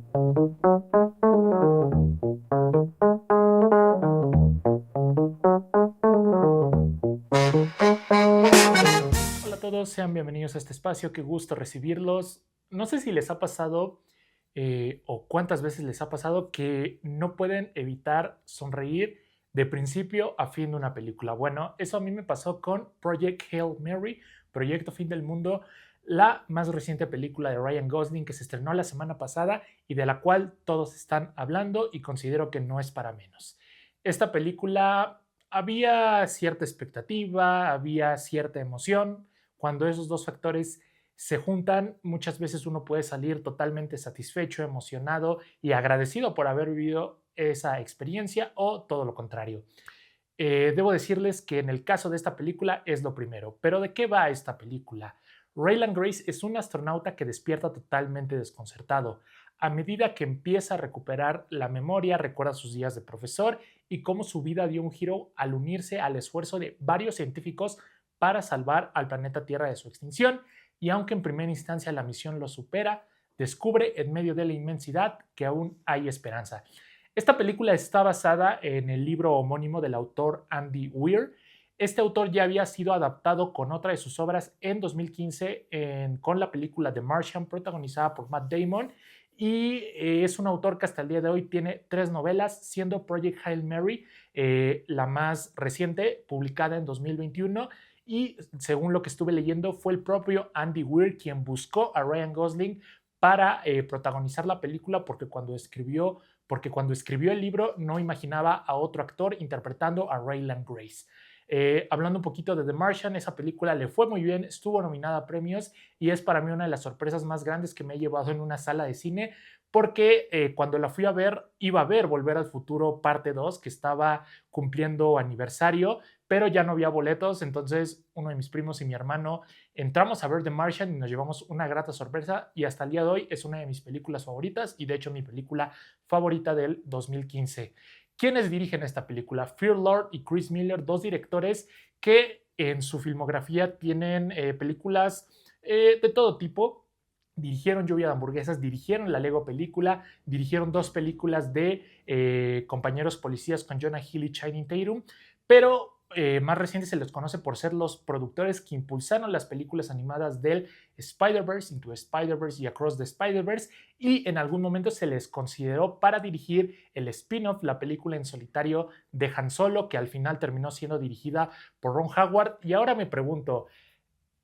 Hola a todos, sean bienvenidos a este espacio, qué gusto recibirlos. No sé si les ha pasado o cuántas veces les ha pasado que no pueden evitar sonreír de principio a fin de una película. Bueno, eso a mí me pasó con Project Hail Mary, Proyecto Fin del Mundo, la más reciente película de Ryan Gosling que se estrenó la semana pasada y de la cual todos están hablando y considero que no es para menos. Esta película había cierta expectativa, había cierta emoción. Cuando esos dos factores se juntan, muchas veces uno puede salir totalmente satisfecho, emocionado y agradecido por haber vivido esa experiencia o todo lo contrario. Debo decirles que en el caso de esta película es lo primero, pero ¿de qué va esta película? Raylan Grace es un astronauta que despierta totalmente desconcertado. A medida que empieza a recuperar la memoria, recuerda sus días de profesor y cómo su vida dio un giro al unirse al esfuerzo de varios científicos para salvar al planeta Tierra de su extinción. Y aunque en primera instancia la misión lo supera, descubre en medio de la inmensidad que aún hay esperanza. Esta película está basada en el libro homónimo del autor Andy Weir. Este autor ya había sido adaptado con otra de sus obras en 2015 con la película The Martian, protagonizada por Matt Damon. Y es un autor que hasta el día de hoy tiene 3 novelas, siendo Project Hail Mary la más reciente, publicada en 2021. Y según lo que estuve leyendo, fue el propio Andy Weir quien buscó a Ryan Gosling para protagonizar la película, porque cuando escribió el libro no imaginaba a otro actor interpretando a Raylan Grace. Hablando un poquito de The Martian, esa película le fue muy bien, estuvo nominada a premios y es para mí una de las sorpresas más grandes que me he llevado en una sala de cine, porque cuando la fui a ver, iba a ver Volver al Futuro parte 2 que estaba cumpliendo aniversario, pero ya no había boletos, entonces uno de mis primos y mi hermano entramos a ver The Martian y nos llevamos una grata sorpresa y hasta el día de hoy es una de mis películas favoritas y de hecho mi película favorita del 2015. ¿Quiénes dirigen esta película? Fear Lord y Chris Miller, dos directores que en su filmografía tienen películas de todo tipo. Dirigieron Lluvia de Hamburguesas, dirigieron la Lego película, dirigieron dos películas de compañeros policías con Jonah Hill y Channing Tatum, pero más reciente se les conoce por ser los productores que impulsaron las películas animadas del Spider-Verse, Into Spider-Verse y Across the Spider-Verse, y en algún momento se les consideró para dirigir el spin-off, la película en solitario de Han Solo, que al final terminó siendo dirigida por Ron Howard. Y ahora me pregunto,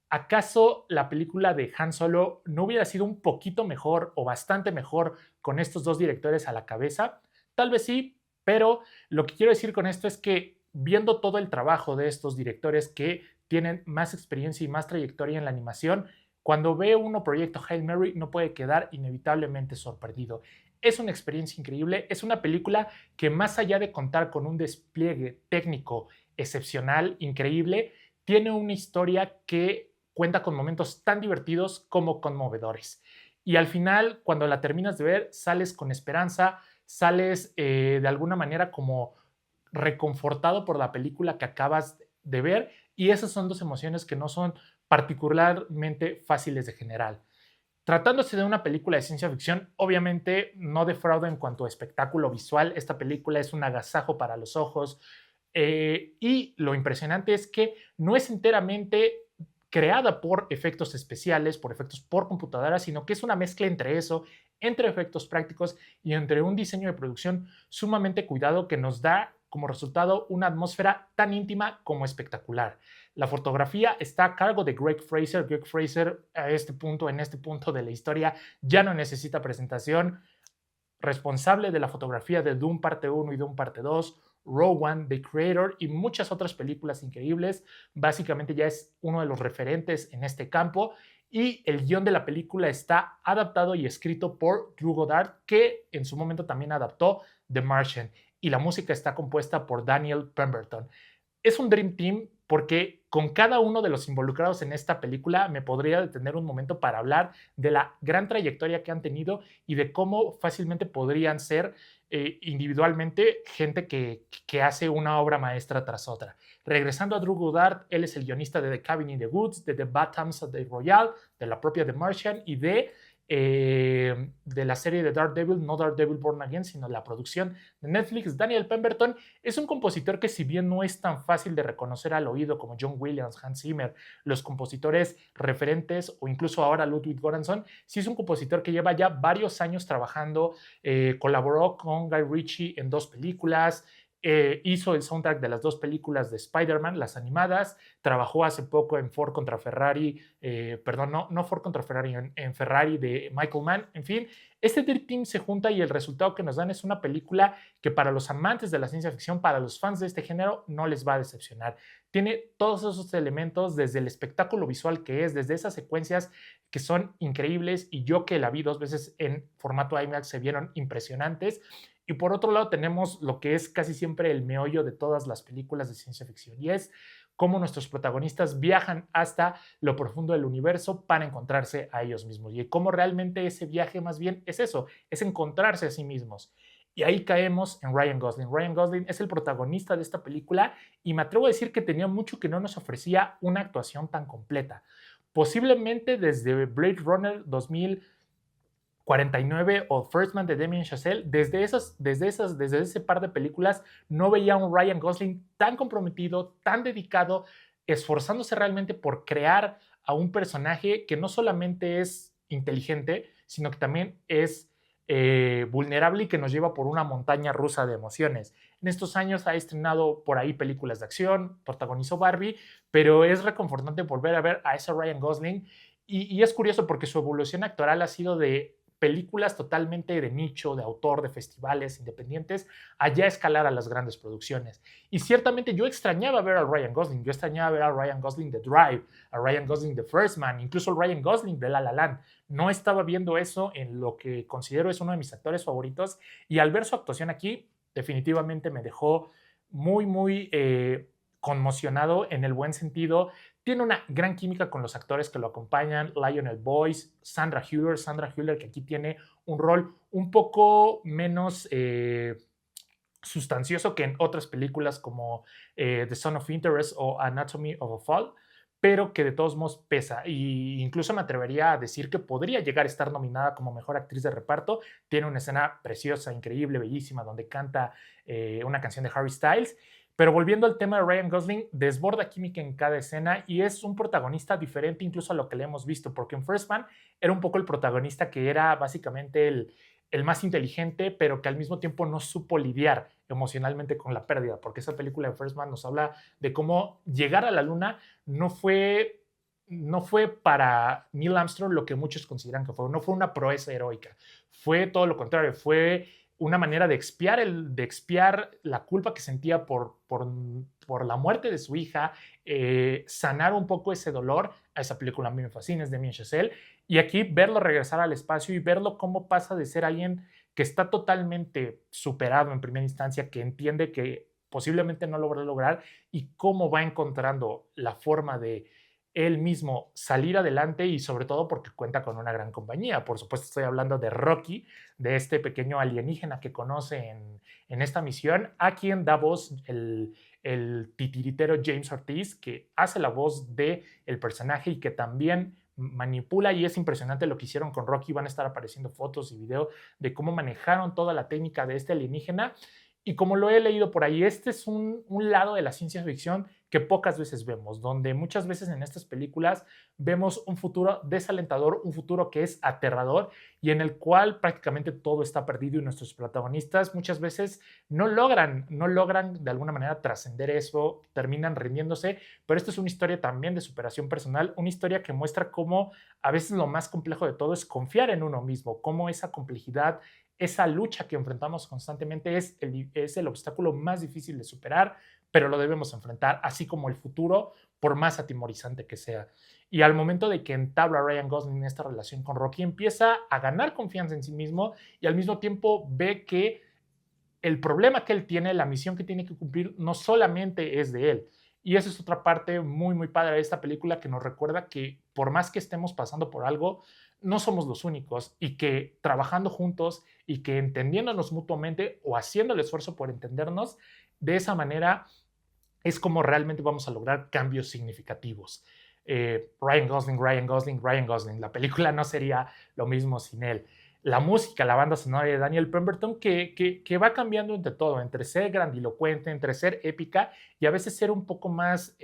¿acaso la película de Han Solo no hubiera sido un poquito mejor o bastante mejor con estos dos directores a la cabeza? Tal vez sí, pero lo que quiero decir con esto es que viendo todo el trabajo de estos directores que tienen más experiencia y más trayectoria en la animación, cuando ve uno Proyecto Hail Mary no puede quedar inevitablemente sorprendido. Es una experiencia increíble, es una película que más allá de contar con un despliegue técnico excepcional, increíble, tiene una historia que cuenta con momentos tan divertidos como conmovedores. Y al final, cuando la terminas de ver, sales con esperanza, sales de alguna manera como reconfortado por la película que acabas de ver, y esas son dos emociones que no son particularmente fáciles de generar. Tratándose de una película de ciencia ficción, obviamente no defrauda en cuanto a espectáculo visual. Esta película es un agasajo para los ojos. Y lo impresionante es que no es enteramente creada por efectos especiales, por efectos por computadora, sino que es una mezcla entre eso, entre efectos prácticos y entre un diseño de producción sumamente cuidado que nos da como resultado una atmósfera tan íntima como espectacular. La fotografía está a cargo de Greg Fraser. Greg Fraser a este punto, en este punto de la historia, ya no necesita presentación. Responsable de la fotografía de Doom Parte 1 y Doom Parte 2, Rogue One, The Creator y muchas otras películas increíbles. Básicamente ya es uno de los referentes en este campo y el guión de la película está adaptado y escrito por Drew Goddard, que en su momento también adaptó The Martian, y la música está compuesta por Daniel Pemberton. Es un Dream Team porque con cada uno de los involucrados en esta película me podría detener un momento para hablar de la gran trayectoria que han tenido y de cómo fácilmente podrían ser individualmente gente que hace una obra maestra tras otra. Regresando a Drew Goddard, él es el guionista de The Cabin in the Woods, de The Bad Times at the Royale, de la propia The Martian y de de la serie de Daredevil, no Daredevil Born Again, sino la producción de Netflix. Daniel Pemberton es un compositor que, si bien no es tan fácil de reconocer al oído como John Williams, Hans Zimmer, los compositores referentes, o incluso ahora Ludwig Göransson, sí es un compositor que lleva ya varios años trabajando. Colaboró con Guy Ritchie en 2 películas, hizo el soundtrack de las 2 películas de Spider-Man, las animadas, trabajó hace poco en Ford contra Ferrari, perdón, no Ford contra Ferrari, en Ferrari de Michael Mann. En fin, este Dream Team se junta y el resultado que nos dan es una película que, para los amantes de la ciencia ficción, para los fans de este género, no les va a decepcionar. Tiene todos esos elementos, desde el espectáculo visual que es, desde esas secuencias que son increíbles, y yo, que la vi 2 veces en formato IMAX, se vieron impresionantes. Y por otro lado tenemos lo que es casi siempre el meollo de todas las películas de ciencia ficción, y es cómo nuestros protagonistas viajan hasta lo profundo del universo para encontrarse a ellos mismos, y cómo realmente ese viaje más bien es eso, es encontrarse a sí mismos. Y ahí caemos en Ryan Gosling. Ryan Gosling es el protagonista de esta película, y me atrevo a decir que tenía mucho que no nos ofrecía una actuación tan completa. Posiblemente desde Blade Runner 2049 o First Man de Damien Chazelle, desde ese par de películas, no veía a un Ryan Gosling tan comprometido, tan dedicado, esforzándose realmente por crear a un personaje que no solamente es inteligente, sino que también es vulnerable, y que nos lleva por una montaña rusa de emociones. En estos años ha estrenado por ahí películas de acción, protagonizó Barbie, pero es reconfortante volver a ver a ese Ryan Gosling. Y es curioso porque su evolución actoral ha sido de películas totalmente de nicho, de autor, de festivales independientes, allá escalar a las grandes producciones. Y ciertamente yo extrañaba ver a Ryan Gosling, yo extrañaba ver a Ryan Gosling de Drive, a Ryan Gosling de First Man, incluso a Ryan Gosling de La La Land. No estaba viendo eso en lo que considero es uno de mis actores favoritos, y al ver su actuación aquí, definitivamente me dejó muy conmocionado en el buen sentido. Tiene una gran química con los actores que lo acompañan, Lionel Boyce, Sandra Hüller, que aquí tiene un rol un poco menos sustancioso que en otras películas como The Son of Interest o Anatomy of a Fall, pero que de todos modos pesa. Y incluso me atrevería a decir que podría llegar a estar nominada como mejor actriz de reparto. Tiene una escena preciosa, increíble, bellísima, donde canta una canción de Harry Styles. Pero volviendo al tema de Ryan Gosling, desborda química en cada escena y es un protagonista diferente incluso a lo que le hemos visto, porque en First Man era un poco el protagonista que era básicamente el más inteligente, pero que al mismo tiempo no supo lidiar emocionalmente con la pérdida, porque esa película de First Man nos habla de cómo llegar a la luna no fue para Neil Armstrong lo que muchos consideran que fue, no fue una proeza heroica, fue todo lo contrario, fue una manera de expiar la culpa que sentía por la muerte de su hija, sanar un poco ese dolor. A esa película a mí me fascina, es de Damien Chazelle, y aquí verlo regresar al espacio y verlo cómo pasa de ser alguien que está totalmente superado en primera instancia, que entiende que posiblemente no lo va a lograr, y cómo va encontrando la forma de él mismo salir adelante, y sobre todo porque cuenta con una gran compañía. Por supuesto, estoy hablando de Rocky, de este pequeño alienígena que conoce en esta misión, a quien da voz el titiritero James Ortiz, que hace la voz del personaje y que también manipula, y es impresionante lo que hicieron con Rocky. Van a estar apareciendo fotos y videos de cómo manejaron toda la técnica de este alienígena. Y como lo he leído por ahí, este es un lado de la ciencia ficción que pocas veces vemos, donde muchas veces en estas películas vemos un futuro desalentador, un futuro que es aterrador, y en el cual prácticamente todo está perdido, y nuestros protagonistas muchas veces no logran de alguna manera trascender eso, terminan rindiéndose. Pero esto es una historia también de superación personal, una historia que muestra cómo a veces lo más complejo de todo es confiar en uno mismo, cómo esa complejidad, esa lucha que enfrentamos constantemente es el obstáculo más difícil de superar, pero lo debemos enfrentar, así como el futuro, por más atemorizante que sea. Y al momento de que entabla Ryan Gosling en esta relación con Rocky, empieza a ganar confianza en sí mismo, y al mismo tiempo ve que el problema que él tiene, la misión que tiene que cumplir, no solamente es de él. Y esa es otra parte muy padre de esta película, que nos recuerda que por más que estemos pasando por algo, no somos los únicos, y que trabajando juntos y que entendiéndonos mutuamente, o haciendo el esfuerzo por entendernos, de esa manera es como realmente vamos a lograr cambios significativos. Ryan Gosling, Ryan Gosling, Ryan Gosling. La película no sería lo mismo sin él. La música, la banda sonora de Daniel Pemberton, que va cambiando entre todo, entre ser grandilocuente, entre ser épica y a veces ser un poco más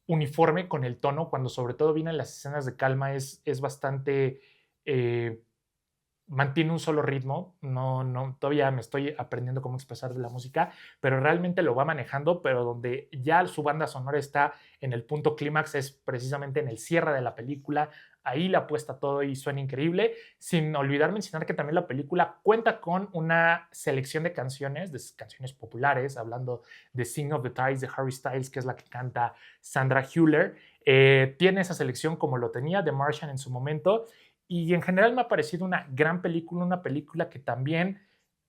uniforme con el tono, cuando sobre todo vienen las escenas de calma, es bastante... Eh, mantiene un solo ritmo, todavía me estoy aprendiendo cómo expresar de la música, pero realmente lo va manejando, pero donde ya su banda sonora está en el punto clímax es precisamente en el cierre de la película, ahí le apuesta todo y suena increíble, sin olvidar mencionar que también la película cuenta con una selección de canciones populares, hablando de Sing of the Tides de Harry Styles, que es la que canta Sandra Hüller, tiene esa selección como lo tenía The Martian en su momento, y en general me ha parecido una película que también,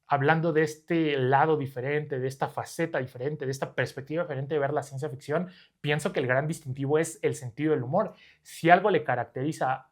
hablando de este lado diferente, de esta faceta diferente, de esta perspectiva diferente de ver la ciencia ficción, pienso que el gran distintivo es el sentido del humor. Si algo le caracteriza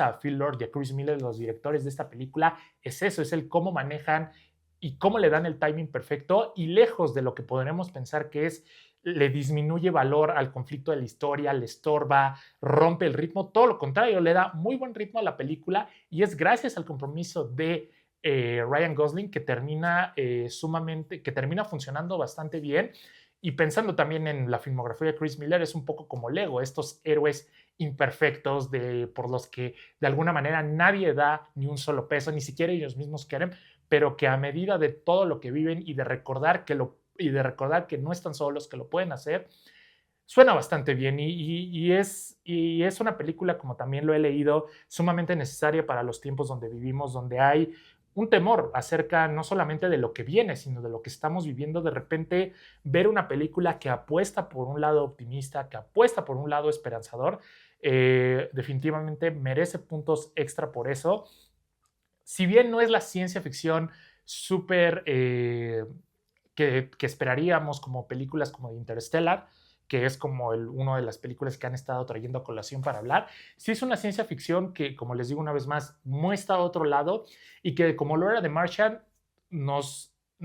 a Phil Lord y a Chris Miller, los directores de esta película, es eso, es el cómo manejan y cómo le dan el timing perfecto y lejos de lo que podremos pensar que es le disminuye valor al conflicto de la historia, le estorba, rompe el ritmo, todo lo contrario, le da muy buen ritmo a la película y es gracias al compromiso de Ryan Gosling que termina funcionando bastante bien. Y pensando también en la filmografía de Chris Miller, es un poco como Lego, estos héroes imperfectos por los que de alguna manera nadie da ni un solo peso, ni siquiera ellos mismos quieren, pero que a medida de todo lo que viven y de recordar que no están solos, que lo pueden hacer, suena bastante bien y es una película, como también lo he leído, sumamente necesaria para los tiempos donde vivimos, donde hay un temor acerca no solamente de lo que viene, sino de lo que estamos viviendo. De repente, ver una película que apuesta por un lado optimista, que apuesta por un lado esperanzador, definitivamente merece puntos extra por eso. Si bien no es la ciencia ficción súper que esperaríamos como películas como de Interstellar, que es como una de las películas que han estado trayendo a colación para hablar. Sí es una ciencia ficción que, como les digo una vez más, muestra a otro lado y que, como lo era The Martian, no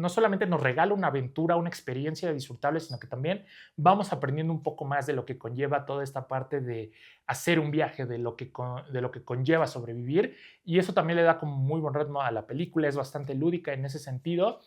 solamente nos regala una aventura, una experiencia disfrutable, sino que también vamos aprendiendo un poco más de lo que conlleva toda esta parte de hacer un viaje, de lo que conlleva sobrevivir. Y eso también le da como muy buen ritmo a la película, es bastante lúdica en ese sentido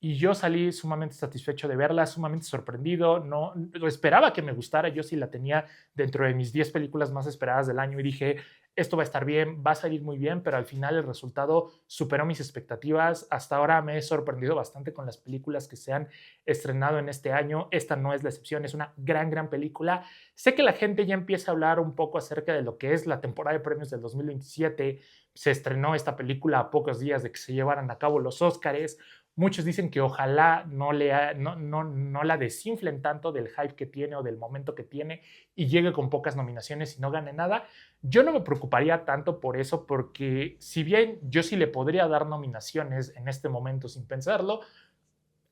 y yo salí sumamente satisfecho de verla, sumamente sorprendido, no esperaba que me gustara, yo sí la tenía dentro de mis 10 películas más esperadas del año y dije, esto va a estar bien, va a salir muy bien, pero al final el resultado superó mis expectativas. Hasta ahora me he sorprendido bastante con las películas que se han estrenado en este año. Esta no es la excepción, es una gran, gran película. Sé que la gente ya empieza a hablar un poco acerca de lo que es la temporada de premios del 2027. Se estrenó esta película a pocos días de que se llevaran a cabo los Óscares. Muchos dicen que ojalá no la desinflen tanto del hype que tiene o del momento que tiene y llegue con pocas nominaciones y no gane nada. Yo no me preocuparía tanto por eso porque si bien yo sí le podría dar nominaciones en este momento sin pensarlo,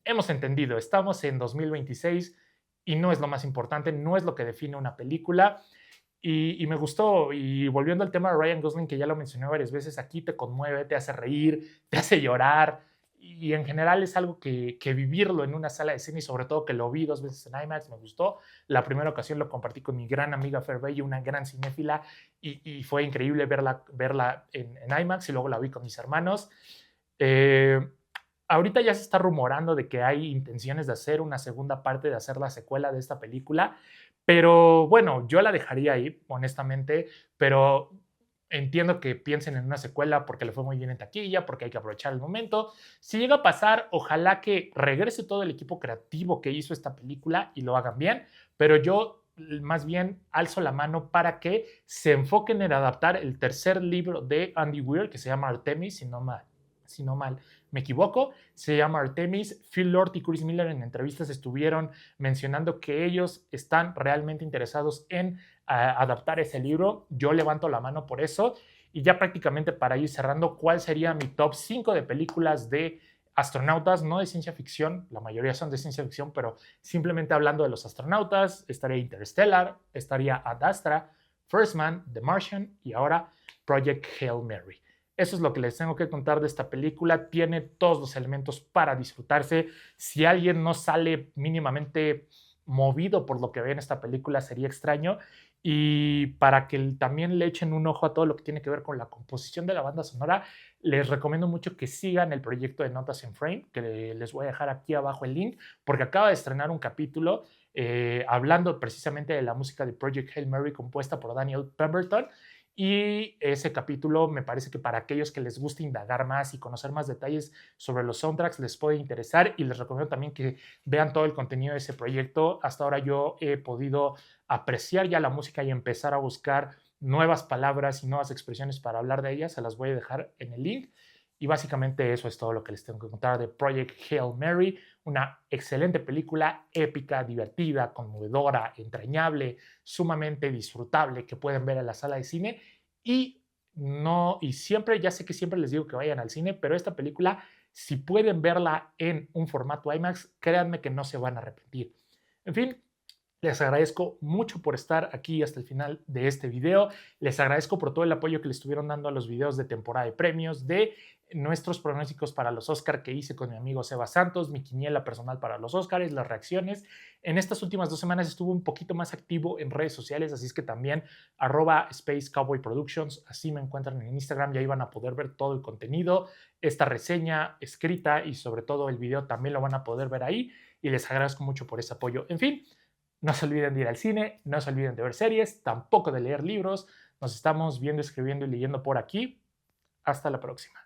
hemos entendido, estamos en 2026 y no es lo más importante, no es lo que define una película. Y me gustó, y volviendo al tema de Ryan Gosling, que ya lo mencioné varias veces, aquí te conmueve, te hace reír, te hace llorar, y en general es algo que vivirlo en una sala de cine, y sobre todo que lo vi 2 veces en IMAX, me gustó. La primera ocasión lo compartí con mi gran amiga Fer Bello, una gran cinéfila, y fue increíble verla en IMAX, y luego la vi con mis hermanos. Eh, Ahorita ya se está rumorando de que hay intenciones de hacer una segunda parte, de hacer la secuela de esta película, pero bueno, yo la dejaría ahí, honestamente, pero entiendo que piensen en una secuela porque le fue muy bien en taquilla, porque hay que aprovechar el momento. Si llega a pasar, ojalá que regrese todo el equipo creativo que hizo esta película y lo hagan bien, pero yo más bien alzo la mano para que se enfoquen en adaptar el tercer libro de Andy Weir, que se llama Artemis, si no mal me equivoco, se llama Artemis. Phil Lord y Chris Miller en entrevistas estuvieron mencionando que ellos están realmente interesados en adaptar ese libro. Yo levanto la mano por eso. Y ya prácticamente para ir cerrando, ¿cuál sería mi top 5 de películas de astronautas? No de ciencia ficción, la mayoría son de ciencia ficción, pero simplemente hablando de los astronautas, estaría Interstellar, estaría Ad Astra, First Man, The Martian y ahora Project Hail Mary. Eso es lo que les tengo que contar de esta película. Tiene todos los elementos para disfrutarse. Si alguien no sale mínimamente movido por lo que ve en esta película sería extraño. Y para que también le echen un ojo a todo lo que tiene que ver con la composición de la banda sonora, les recomiendo mucho que sigan el proyecto de Notas en Frame, que les voy a dejar aquí abajo el link, porque acaba de estrenar un capítulo hablando precisamente de la música de Project Hail Mary compuesta por Daniel Pemberton. Y ese capítulo me parece que para aquellos que les gusta indagar más y conocer más detalles sobre los soundtracks les puede interesar, y les recomiendo también que vean todo el contenido de ese proyecto. Hasta ahora yo he podido apreciar ya la música y empezar a buscar nuevas palabras y nuevas expresiones para hablar de ellas. Se las voy a dejar en el link. Y básicamente eso es todo lo que les tengo que contar de Project Hail Mary, una excelente película, épica, divertida, conmovedora, entrañable, sumamente disfrutable, que pueden ver en la sala de cine. Y no, y siempre, ya sé que siempre les digo que vayan al cine, pero esta película, si pueden verla en un formato IMAX, créanme que no se van a arrepentir. En fin, les agradezco mucho por estar aquí hasta el final de este video. Les agradezco por todo el apoyo que le estuvieron dando a los videos de temporada de premios, de nuestros pronósticos para los Oscar que hice con mi amigo Seba Santos, mi quiniela personal para los Oscars, las reacciones. En estas últimas 2 semanas estuve un poquito más activo en redes sociales, así es que también @Space Cowboy Productions, así me encuentran en Instagram, y ahí van a poder ver todo el contenido, esta reseña escrita y sobre todo el video también lo van a poder ver ahí, y les agradezco mucho por ese apoyo. En fin, no se olviden de ir al cine, no se olviden de ver series, tampoco de leer libros. Nos estamos viendo, escribiendo y leyendo por aquí. Hasta la próxima.